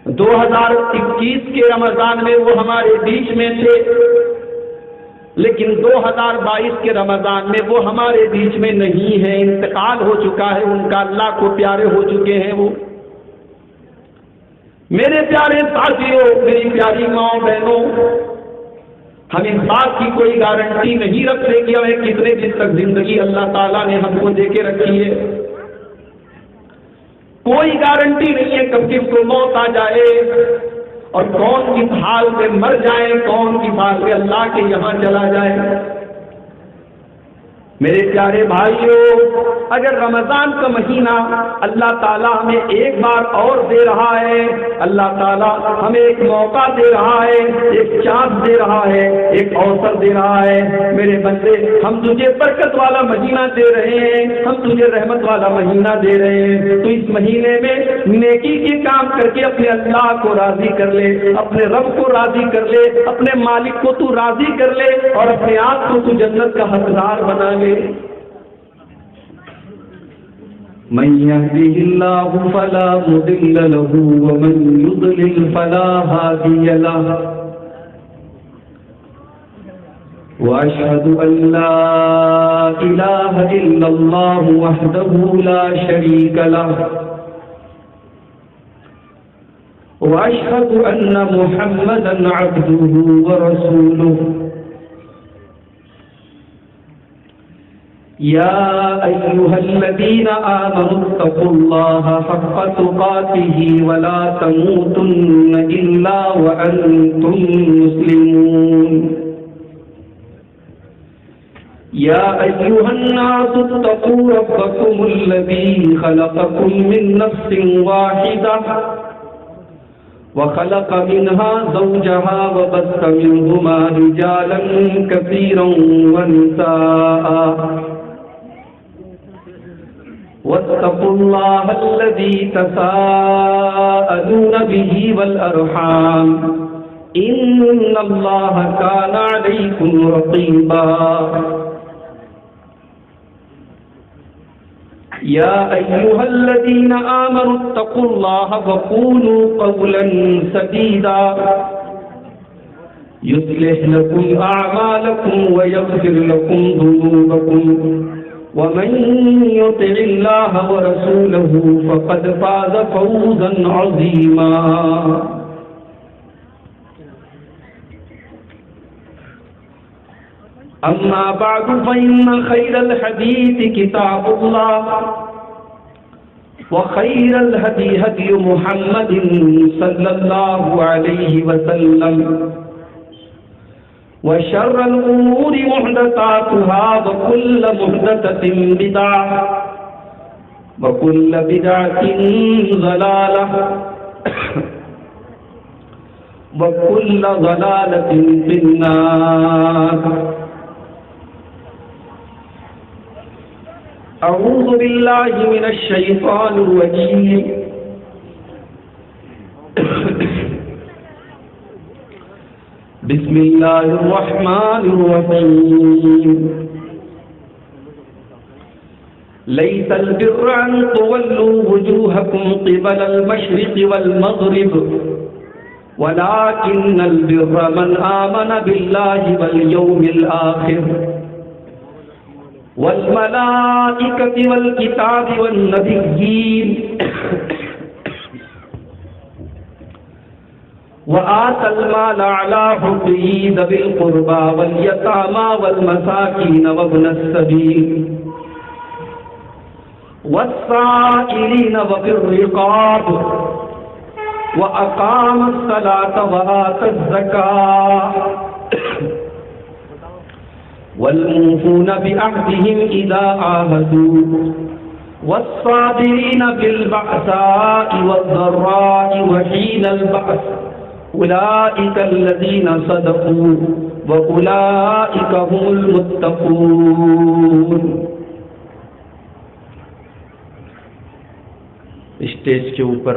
2021 کے رمضان میں وہ ہمارے بیچ میں تھے، لیکن 2022 کے رمضان میں وہ ہمارے بیچ میں نہیں ہے، انتقال ہو چکا ہے ان کا، اللہ کو پیارے ہو چکے ہیں وہ۔ میرے پیارے ساتھیوں، میری پیاری ماں بہنوں، ہم اس بات کی کوئی گارنٹی نہیں رکھتے کہ ہمیں کتنے دن تک زندگی اللہ تعالیٰ نے ہم کو دے کے رکھی ہے، کوئی گارنٹی نہیں ہے کب کس کو موت آ جائے اور کون کس حال میں مر جائے، کون کس حال میں اللہ کے یہاں چلا جائے۔ میرے پیارے بھائیوں، اگر رمضان کا مہینہ اللہ تعالیٰ ہمیں ایک بار اور دے رہا ہے، اللہ تعالیٰ ہمیں ایک موقع دے رہا ہے، ایک چانس دے رہا ہے، ایک اوسر دے رہا ہے، میرے بندے ہم تجھے برکت والا مہینہ دے رہے ہیں، ہم تجھے رحمت والا مہینہ دے رہے ہیں، تو اس مہینے میں نیکی کے کام کر کے اپنے اللہ کو راضی کر لے، اپنے رب کو راضی کر لے، اپنے مالک کو تو راضی کر لے اور اپنے آپ کو تو جنت کا حقدار بنا لے۔ من يهده الله فلا مضل له ومن يضلل فلا هادي له، وأشهد أن لا إله إلا الله وحده لا شريك له، وأشهد أن محمدا عبده ورسوله۔ يا أيها الذين آمنوا اتقوا الله حق تقاته ولا تموتن إلا وأنتم مسلمون۔ يا أيها الناس اتقوا ربكم الذي خلقكم من نفس واحدة وخلق منها زوجها وبث منهما رجالا كثيرا ونساء، واتقوا الله الذي تساءلون به والأرحام إن الله كان عليكم رقيبا۔ يا أيها الذين آمنوا اتقوا الله وقولوا قولا سديدا يصلح لكم أعمالكم ويغفر لكم ذنوبكم، ومن يطع الله ورسوله فقد فاز فوزا عظيما۔ أما بعد فإن خير الحديث كتاب الله، وخير الهدي هدي محمد صلى الله عليه وسلم، وشر الأمور محدثاتها وكل محدثة بدعة وكل بدعة ضلالة وكل ضلالة في النار۔ أعوذ بالله من الشيطان الرجيم، بسم الله الرحمن الرحيم۔ ليس البر أن تولوا وجوهكم قبل المشرق والمغرب ولكن البر من آمن بالله واليوم الآخر والملائكة والكتاب والنبيين وآتى المال على حبه ذوي القربى واليتامى والمساكين وابن السبيل والسائلين وفي الرقاب وأقام الصلاة وآتى الزكاة والموفون بعهدهم إذا عاهدوا والصابرين بالبأساء والضراء وحين البأس أولئك الذين صدقوا وأولئك هم المتقون۔ اسٹیج کے اوپر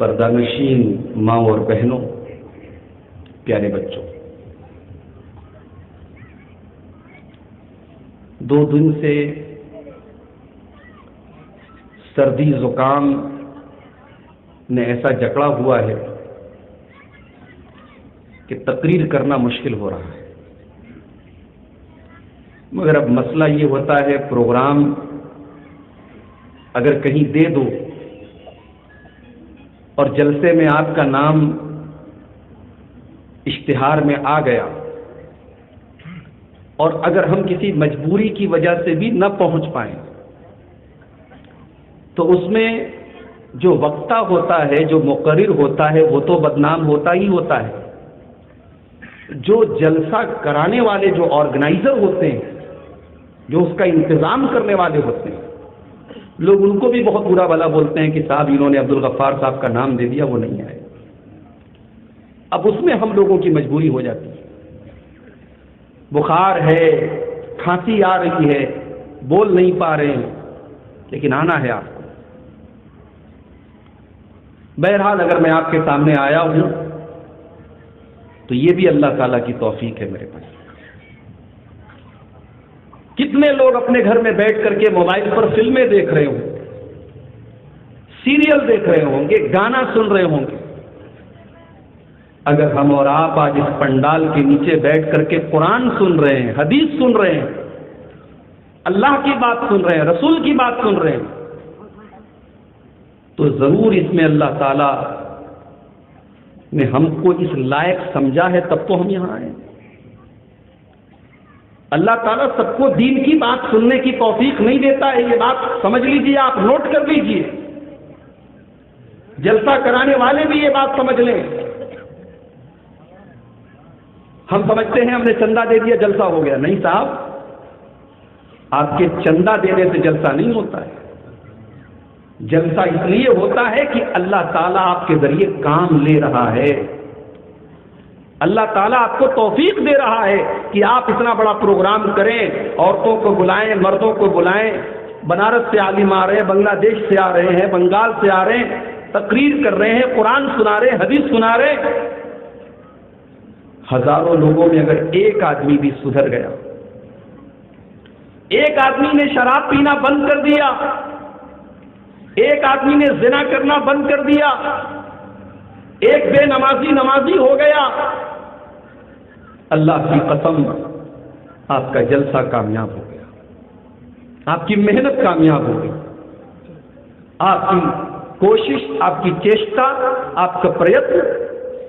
پردہ-نشین ماں اور بہنوں، پیارے بچوں، 2 دن سے سردی زکام نے ایسا جکڑا ہوا ہے کہ تقریر کرنا مشکل ہو رہا ہے، مگر اب مسئلہ یہ ہوتا ہے پروگرام اگر کہیں دے دو اور جلسے میں آپ کا نام اشتہار میں آ گیا اور اگر ہم کسی مجبوری کی وجہ سے بھی نہ پہنچ پائیں تو اس میں جو وقتہ ہوتا ہے، جو مقرر ہوتا ہے، وہ تو بدنام ہوتا ہی ہوتا ہے۔ جو جلسہ کرانے والے، جو آرگنائزر ہوتے ہیں، جو اس کا انتظام کرنے والے ہوتے ہیں، لوگ ان کو بھی بہت برا بھلا بولتے ہیں کہ صاحب انہوں نے عبدالغفار صاحب کا نام دے دیا، وہ نہیں آئے۔ اب اس میں ہم لوگوں کی مجبوری ہو جاتی ہے، بخار ہے، کھانسی آ رہی ہے، بول نہیں پا رہے ہیں، لیکن آنا ہے آپ کو۔ بہرحال اگر میں آپ کے سامنے آیا ہوں تو یہ بھی اللہ تعالیٰ کی توفیق ہے میرے پاس۔ کتنے لوگ اپنے گھر میں بیٹھ کر کے موبائل پر فلمیں دیکھ رہے ہوں گے، سیریل دیکھ رہے ہوں گے، گانا سن رہے ہوں گے۔ اگر ہم اور آپ آج اس پنڈال کے نیچے بیٹھ کر کے قرآن سن رہے ہیں، حدیث سن رہے ہیں، اللہ کی بات سن رہے ہیں، رسول کی بات سن رہے ہیں، تو ضرور اس میں اللہ تعالیٰ نے ہم کو اس لائق سمجھا ہے، تب تو ہم یہاں آئے۔ اللہ تعالیٰ سب کو دین کی بات سننے کی توفیق نہیں دیتا ہے، یہ بات سمجھ لیجیے، آپ نوٹ کر لیجیے۔ جلسہ کرانے والے بھی یہ بات سمجھ لیں۔ ہم سمجھتے ہیں ہم نے چندہ دے دیا جلسہ ہو گیا، نہیں صاحب، آپ کے چندہ دینے سے جلسہ نہیں ہوتا ہے۔ جلسہ اس لیے ہوتا ہے کہ اللہ تعالیٰ آپ کے ذریعے کام لے رہا ہے، اللہ تعالیٰ آپ کو توفیق دے رہا ہے کہ آپ اتنا بڑا پروگرام کریں، عورتوں کو بلائیں، مردوں کو بلائیں، بنارس سے عالم آ رہے ہیں، بنگلہ دیش سے آ رہے ہیں، بنگال سے آ رہے ہیں، تقریر کر رہے ہیں، قرآن سنا رہے ہیں، حدیث سنا رہے ہیں۔ ہزاروں لوگوں میں اگر ایک آدمی بھی سدھر گیا، ایک آدمی نے شراب پینا بند کر دیا، ایک آدمی نے زنا کرنا بند کر دیا، ایک بے نمازی ہو گیا، اللہ کی قسم آپ کا جلسہ کامیاب ہو گیا، آپ کی محنت کامیاب ہو گئی، آپ کی کوشش، آپ کی چیشٹا، آپ کا پریتن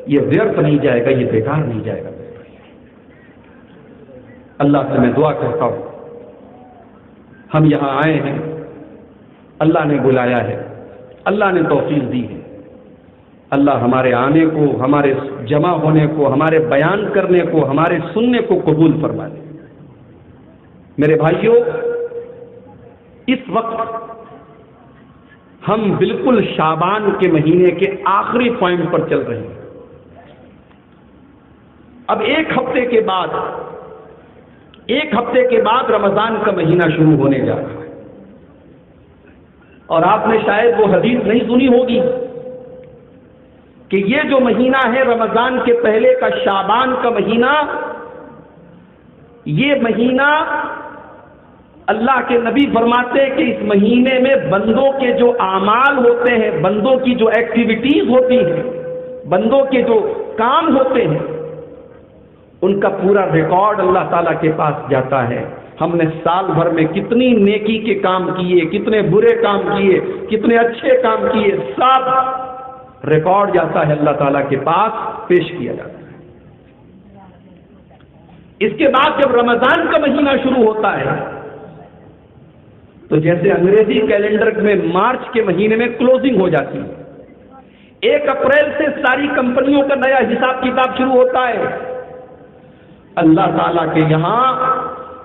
یہ ویرت نہیں جائے گا، یہ بیکار نہیں جائے گا۔ اللہ سے میں دعا کرتا ہوں، ہم یہاں آئے ہیں، اللہ نے بلایا ہے، اللہ نے توفیق دی ہے، اللہ ہمارے آنے کو، ہمارے جمع ہونے کو، ہمارے بیان کرنے کو، ہمارے سننے کو قبول فرما دے۔ میرے بھائیوں، اس وقت ہم بالکل شعبان کے مہینے کے آخری پوائنٹ پر چل رہے ہیں۔ اب ایک ہفتے کے بعد رمضان کا مہینہ شروع ہونے جا رہا ہے، اور آپ نے شاید وہ حدیث نہیں سنی ہوگی کہ یہ جو مہینہ ہے رمضان کے پہلے کا، شعبان کا مہینہ، یہ مہینہ اللہ کے نبی فرماتے ہیں کہ اس مہینے میں بندوں کے جو اعمال ہوتے ہیں، بندوں کی جو ایکٹیویٹیز ہوتی ہیں، بندوں کے جو کام ہوتے ہیں، ان کا پورا ریکارڈ اللہ تعالیٰ کے پاس جاتا ہے۔ ہم نے سال بھر میں کتنی نیکی کے کام کیے، کتنے برے کام کیے، کتنے اچھے کام کیے، سب ریکارڈ جاتا ہے اللہ تعالیٰ کے پاس، پیش کیا جاتا ہے۔ اس کے بعد جب رمضان کا مہینہ شروع ہوتا ہے تو جیسے انگریزی کیلنڈر میں مارچ کے مہینے میں کلوزنگ ہو جاتی ہے، 1 اپریل سے ساری کمپنیوں کا نیا حساب کتاب شروع ہوتا ہے۔ اللہ تعالیٰ کے یہاں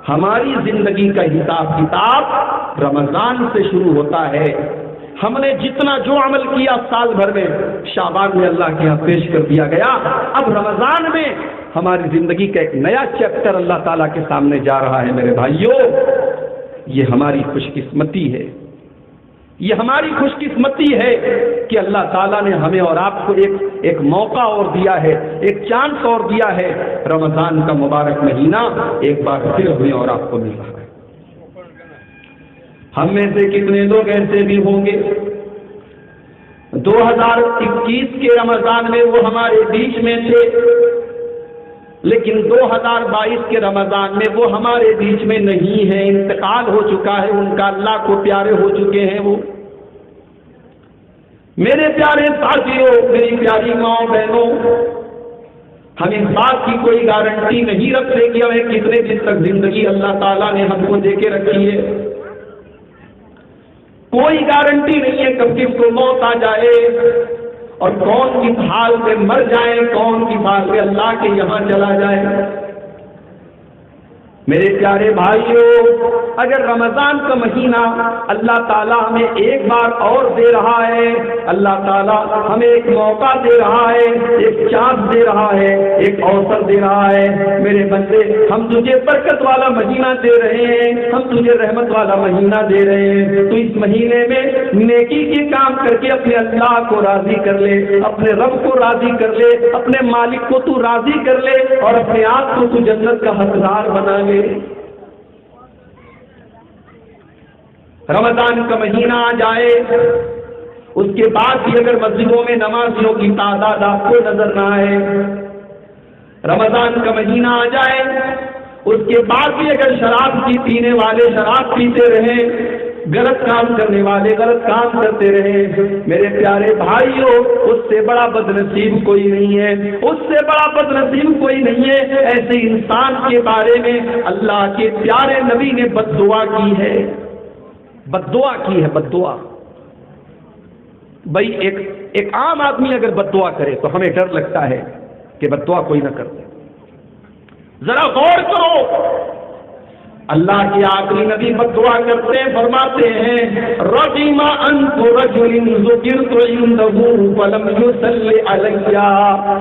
ہماری زندگی کا حساب کتاب رمضان سے شروع ہوتا ہے۔ ہم نے جتنا جو عمل کیا سال بھر میں، شعبان میں اللہ کے یہاں پیش کر دیا گیا۔ اب رمضان میں ہماری زندگی کا ایک نیا چیپٹر اللہ تعالیٰ کے سامنے جا رہا ہے۔ میرے بھائیوں، یہ ہماری خوش قسمتی ہے، یہ ہماری خوش قسمتی ہے کہ اللہ تعالیٰ نے ہمیں اور آپ کو ایک موقع اور دیا ہے، ایک چانس اور دیا ہے۔ رمضان کا مبارک مہینہ ایک بار پھر ہمیں اور آپ کو مل رہا ہے۔ ہم میں سے کتنے لوگ ایسے بھی ہوں گے 2021 کے رمضان میں وہ ہمارے بیچ میں تھے، لیکن 2022 کے رمضان میں وہ ہمارے بیچ میں نہیں ہے، انتقال ہو چکا ہے ان کا، اللہ کو پیارے ہو چکے ہیں وہ۔ میرے پیارے ساتھیوں، میری پیاری ماں بہنوں، ہم اس بات کی کوئی گارنٹی نہیں رکھتے کہ ہمیں کتنے دن تک زندگی اللہ تعالیٰ نے ہم کو دے کے رکھی ہے۔ کوئی گارنٹی نہیں ہے کب کس کو موت آ جائے اور کون کس حال میں مر جائے، کون کس حال میں اللہ کے یہاں چلا جائے۔ میرے پیارے بھائیوں، اگر رمضان کا مہینہ اللہ تعالیٰ ہمیں ایک بار اور دے رہا ہے، اللہ تعالیٰ ہمیں ایک موقع دے رہا ہے، ایک چانس دے رہا ہے، ایک اوسر دے رہا ہے، میرے بندے ہم تجھے برکت والا مہینہ دے رہے ہیں، ہم تجھے رحمت والا مہینہ دے رہے ہیں، تو اس مہینے میں نیکی کے کام کر کے اپنے اللہ کو راضی کر لے، اپنے رب کو راضی کر لے، اپنے مالک کو تو راضی کر لے اور اپنے آپ کو تو جنت کا حقدار بنا لے۔ رمضان کا مہینہ آ جائے، اس کے بعد بھی اگر مسجدوں میں نمازیوں کی تعداد آپ کو نظر نہ آئے، رمضان کا مہینہ آ جائے اس کے بعد بھی اگر شراب کی پینے والے شراب پیتے رہیں، غلط کام کرنے والے غلط کام کرتے رہے، میرے پیارے بھائیوں، اس سے بڑا بد نصیب کوئی نہیں ہے، اس سے بڑا بد نصیب کوئی نہیں ہے۔ ایسے انسان کے بارے میں اللہ کے پیارے نبی نے بد دعا کی ہے، بد دعا کی ہے، بد دعا۔ بھائی ایک عام آدمی اگر بد دعا کرے تو ہمیں ڈر لگتا ہے کہ بد دعا کوئی نہ کرے۔ ذرا غور کرو، اللہ کے آخری نبی بد دعا کرتے فرماتے ہیں رغم انف رجل ذکرت عنده فلم يصل علی،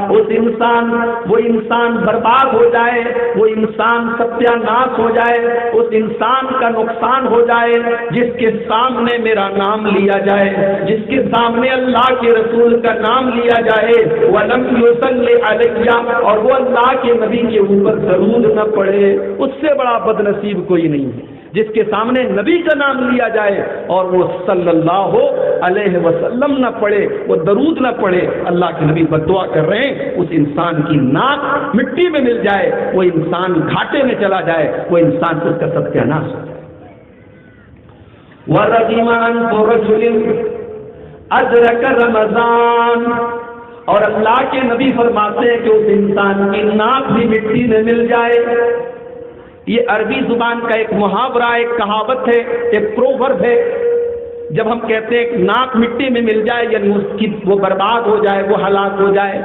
وہ انسان برباد ہو جائے، وہ انسان ستیہ ناش ہو جائے، اس انسان کا نقصان ہو جائے جس کے سامنے میرا نام لیا جائے، جس کے سامنے اللہ کے رسول کا نام لیا جائے، ولم يصل علی، اور وہ اللہ کے نبی کے اوپر درود نہ پڑھے، اس سے بڑا بد نصیب کوئی نہیں ہے۔ جس کے سامنے نبی کا نام لیا جائے اور وہ صلی اللہ علیہ وسلم نہ پڑھے، وہ درود نہ پڑھے، اللہ کے نبی بد دعا کر رہے ہیں، اس انسان کی ناک مٹی میں مل جائے، وہ انسان گھاٹے میں چلا جائے، وہ انسان اس کا ستیہ ناش ہو جائے۔ وَرَغِمَ أَنفُ رَجُلٍ أَدْرَكَ رَمَضَانَ، اور اللہ کے نبی فرماتے ہیں کہ اس انسان کی ناک بھی مٹی میں مل جائے۔ یہ عربی زبان کا ایک محاورہ، ایک کہاوت ہے، ایک پروورب ہے۔ جب ہم کہتے ہیں کہ ناک مٹی میں مل جائے یعنی اس کی وہ برباد ہو جائے، وہ ہلاک ہو جائے۔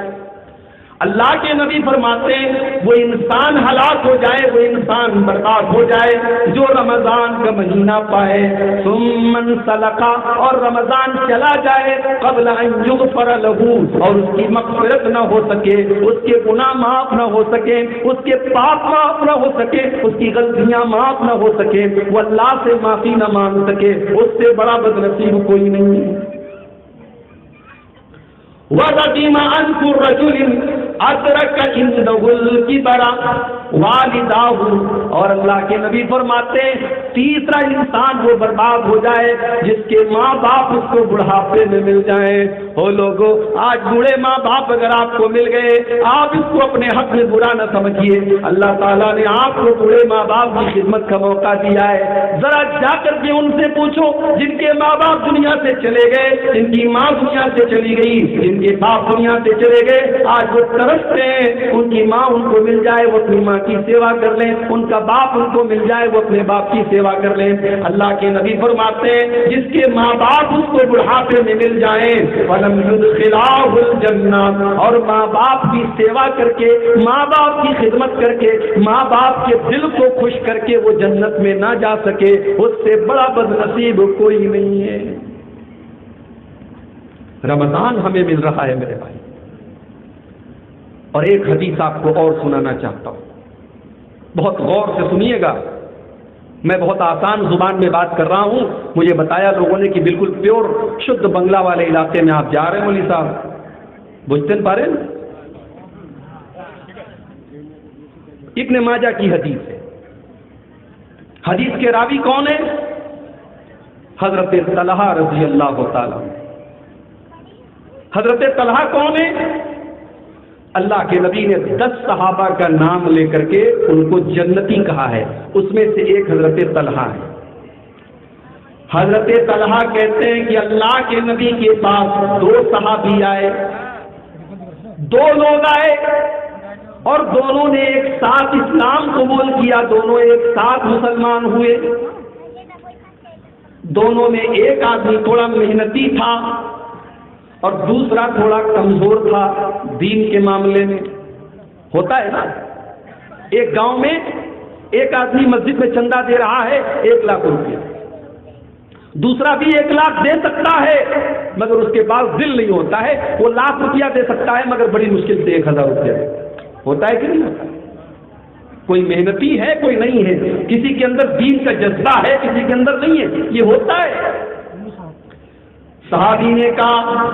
اللہ کے نبی فرماتے ہیں وہ انسان ہلاک ہو جائے، وہ انسان برباد ہو جائے جو رمضان کا مہینہ پائے، ثم انسلخ، اور رمضان چلا جائے قبل ان یغفر له، اور اس کی مغفرت نہ ہو سکے، اس کے گناہ معاف نہ ہو سکے، اس کے پاپ معاف نہ ہو سکے، اس کی غلطیاں معاف نہ ہو سکے، وہ اللہ سے معافی نہ مانگ سکے، اس سے بڑا بد نصیب کوئی نہیں ہے۔ وَرَغِمَ أَنفُ رَجُلٍ أَدْرَكَ عِندَهُ الْكِبَرَ وَالِدَاهُ، اور اللہ کے نبی فرماتے ہیں تیسرا انسان وہ برباد ہو جائے جس کے ماں باپ اس کو بڑھاپے میں مل جائیں۔ ہو لوگوں، آج بوڑھے ماں باپ اگر آپ کو مل گئے، آپ اس کو اپنے حق میں برا نہ سمجھیے، اللہ تعالیٰ نے آپ کو بوڑھے ماں باپ کی خدمت کا موقع دیا ہے۔ ذرا جا کر کے ان سے پوچھو جن کے ماں باپ دنیا سے چلے گئے، جن کی ماں دنیا سے چلی گئی، جن کے باپ دنیا سے چلے گئے، آج وہ ترستے ہیں ان کی ماں ان کو مل جائے، وہ اپنی ماں کی سیوا کر لیں، ان کا باپ ان کو مل جائے، وہ اپنے باپ کی سیوا کر لیں۔ اللہ کے نبی فرماتے ہیں جس کے ماں باپ اس کو بڑھاپے میں مل جائیں، وَلَمْ يُدْخِلَاهُ الْجَنَّةَ، اور ماں باپ کی سیوا کر کے، ماں باپ کی خدمت کر کے، ماں باپ کے دل کو خوش کر کے وہ جنت میں نہ جا سکے، اس سے بڑا بد نصیب کوئی نہیں ہے۔ رمضان ہمیں مل رہا ہے میرے بھائی، اور ایک حدیث آپ کو اور سنانا چاہتا ہوں، بہت غور سے سنیے گا۔ میں بہت آسان زبان میں بات کر رہا ہوں. مجھے بتایا لوگوں نے کہ بالکل پیور شدھ بنگلہ والے علاقے میں آپ جا رہے ہیں مولوی صاحب. بجھتے پا رہے ہیں؟ ابن ماجہ کی حدیث ہے. حدیث کے راوی کون ہے؟ حضرت طلحہ رضی اللہ تعالیٰ. حضرت طلحہ کون ہے؟ اللہ کے نبی نے 10 صحابہ کا نام لے کر کے ان کو جنتی کہا ہے. اس میں سے ایک حضرت طلحہ ہے. حضرت طلحہ کہتے ہیں کہ اللہ کے نبی کے پاس 2 صحابی آئے. 2 لوگ آئے اور دونوں نے ایک ساتھ اسلام قبول کیا. دونوں ایک ساتھ مسلمان ہوئے. دونوں میں ایک آدمی تھوڑا محنتی تھا اور دوسرا تھوڑا کمزور تھا دین کے معاملے میں. ہوتا ہے نا, ایک گاؤں میں ایک آدمی مسجد میں چندہ دے رہا ہے 1 لاکھ روپیہ, دوسرا بھی 1 لاکھ دے سکتا ہے مگر اس کے پاس دل نہیں ہوتا ہے. وہ 1 لاکھ روپیہ دے سکتا ہے مگر بڑی مشکل سے 1000 روپیہ دے. ہوتا ہے کہ نہیں ہوتا؟ کوئی محنتی ہے کوئی نہیں ہے, کسی کے اندر دین کا جذبہ ہے کسی کے اندر نہیں ہے. یہ ہوتا ہے. صحابی نے کہا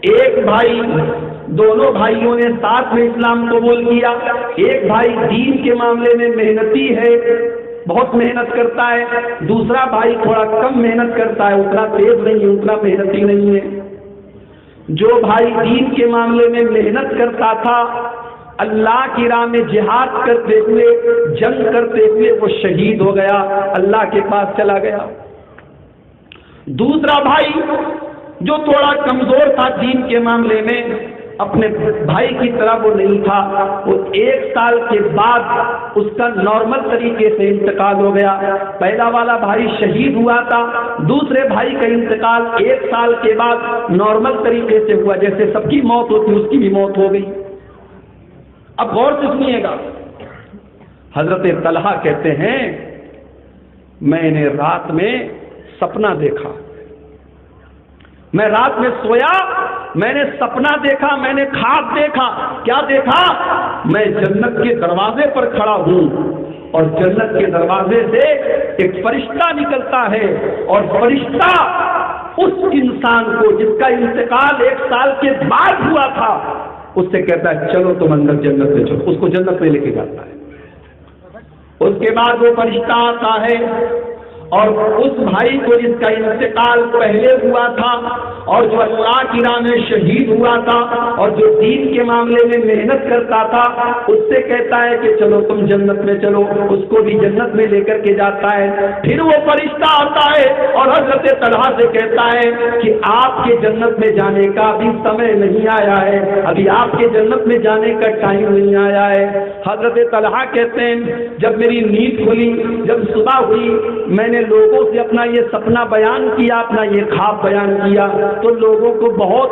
ایک بھائی, دونوں بھائیوں نے ساتھ میں اسلام قبول کیا. ایک بھائی دین کے معاملے میں محنتی ہے, بہت محنت کرتا ہے. دوسرا بھائی تھوڑا کم محنت کرتا ہے, اتنا تیز نہیں ہے, اتنا محنتی نہیں ہے. جو بھائی دین کے معاملے میں محنت کرتا تھا اللہ کی راہ میں جہاد کرتے ہوئے جنگ کرتے ہوئے وہ شہید ہو گیا, اللہ کے پاس چلا گیا. دوسرا بھائی جو تھوڑا کمزور تھا دین کے معاملے میں, اپنے بھائی کی طرح وہ نہیں تھا. وہ 1 سال کے بعد اس کا نارمل طریقے سے انتقال ہو گیا. پہلا والا بھائی شہید ہوا تھا, دوسرے بھائی کا انتقال 1 سال کے بعد نارمل طریقے سے ہوا. جیسے سب کی موت ہوتی اس کی بھی موت ہو گئی. اب غور سے سنیے گا. حضرت طلحہ کہتے ہیں میں نے رات میں سپنا دیکھا. میں رات میں سویا, میں نے سپنا دیکھا, میں نے خواب دیکھا. کیا دیکھا؟ میں جنت کے دروازے پر کھڑا ہوں اور جنت کے دروازے سے ایک فرشتہ نکلتا ہے اور فرشتہ اس انسان کو جس کا انتقال 1 سال کے بعد ہوا تھا اس سے کہتا ہے چلو تم اندر جنت میں چلو. اس کو جنت میں لے کے جاتا ہے. اس کے بعد وہ فرشتہ آتا ہے اور اس بھائی کو جس کا انتقال پہلے ہوا تھا اور جو اللہ کی راہ میں شہید ہوا تھا اور جو دین کے معاملے میں محنت کرتا تھا اس سے کہتا ہے کہ چلو تم جنت میں چلو. اس کو بھی جنت میں لے کر کے جاتا ہے. پھر وہ فرشتہ آتا ہے اور حضرت طلحہ سے کہتا ہے کہ آپ کے جنت میں جانے کا ابھی سمے نہیں آیا ہے, ابھی آپ کے جنت میں جانے کا ٹائم نہیں آیا ہے. حضرت طلحہ کہتے ہیں جب میری نیند کھلی, جب صبح ہوئی, میں نے لوگوں سے اپنا یہ سپنا بیان کیا, اپنا یہ خواب بیان کیا تو لوگوں کو بہت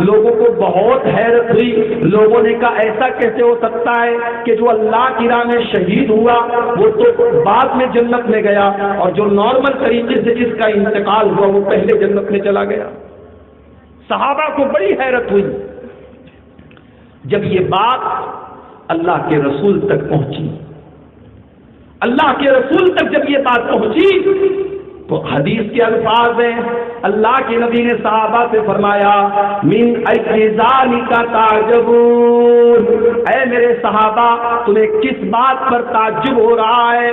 لوگوں کو بہت حیرت ہوئی. لوگوں نے کہا ایسا کیسے ہو سکتا ہے کہ جو اللہ کی راہ میں شہید ہوا وہ تو بعد میں جنت میں گیا اور جو نارمل طریقے سے جس کا انتقال ہوا وہ پہلے جنت میں چلا گیا. صحابہ کو بڑی حیرت ہوئی. جب یہ بات اللہ کے رسول تک پہنچی, اللہ کے رسول تک جب یہ بات پہنچی تو حدیث کے الفاظ ہیں, اللہ کے نبی نے صحابہ سے فرمایا من ای ذالک تعجبون, اے میرے صحابہ تمہیں کس بات پر تعجب ہو رہا ہے,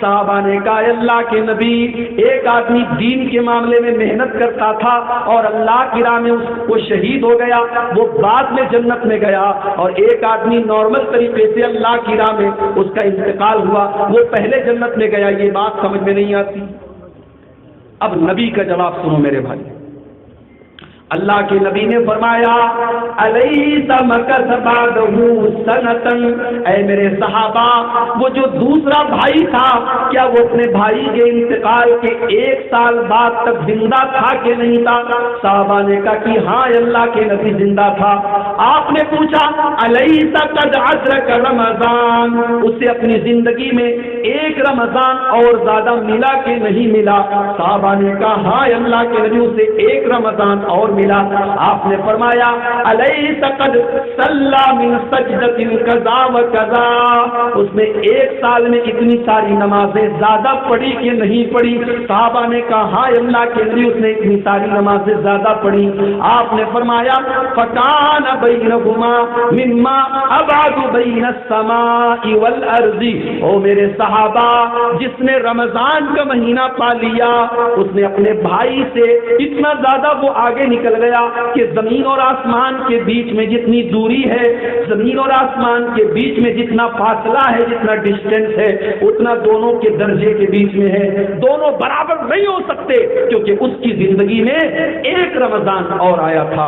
صحابہ نے کہا اللہ کے نبی ایک آدمی دین کے معاملے میں محنت کرتا تھا اور اللہ کی راہ میں وہ شہید ہو گیا, وہ بعد میں جنت میں گیا, اور ایک آدمی نارمل طریقے سے اللہ کی راہ میں اس کا انتقال ہوا وہ پہلے جنت میں گیا. یہ بات سمجھ میں نہیں آتی. اب نبی کا جواب سنو میرے بھائی. اللہ کے نبی نے فرمایا الیس مکث بعدہ سنۃ, اے میرے صحابہ وہ جو دوسرا بھائی تھا کیا وہ اپنے بھائی کے انتقال کے 1 سال بعد تک زندہ تھا کہ نہیں تھا؟ صحابہ نے کہا کہ ہاں اللہ کے نبی زندہ تھا. آپ نے پوچھا الیس قد ادرک رمضان, اسے اپنی زندگی میں 1 رمضان اور زیادہ ملا کہ نہیں ملا؟ صحابہ نے کہا ہاں اللہ کے نبی اسے 1 رمضان اور ملا. آپ نے فرمایا الیس قد صلی من سجدۃ کذا و کذا، اس نے ایک سال میں اتنی ساری نمازیں زیادہ پڑھی کہ نہیں پڑھی؟ صحابہ نے کہا ہائے اللہ کے نبی اس نے اتنی ساری نمازیں زیادہ پڑھی. آپ نے فرمایا فکان بینہما مما ابعد بین السماء والارض. او میرے صحابہ، جس نے رمضان کا مہینہ پا لیا اس نے اپنے بھائی سے اتنا زیادہ وہ آگے نکل گیا کہ زمین اور آسمان کے بیچ میں جتنی دوری ہے، زمین اور آسمان کے بیچ میں جتنا فاصلہ ہے، جتنا ڈسٹینس ہے، اتنا دونوں کے درجے کے بیچ میں ہے. دونوں برابر نہیں ہو سکتے کیونکہ اس کی زندگی میں ایک رمضان اور آیا تھا.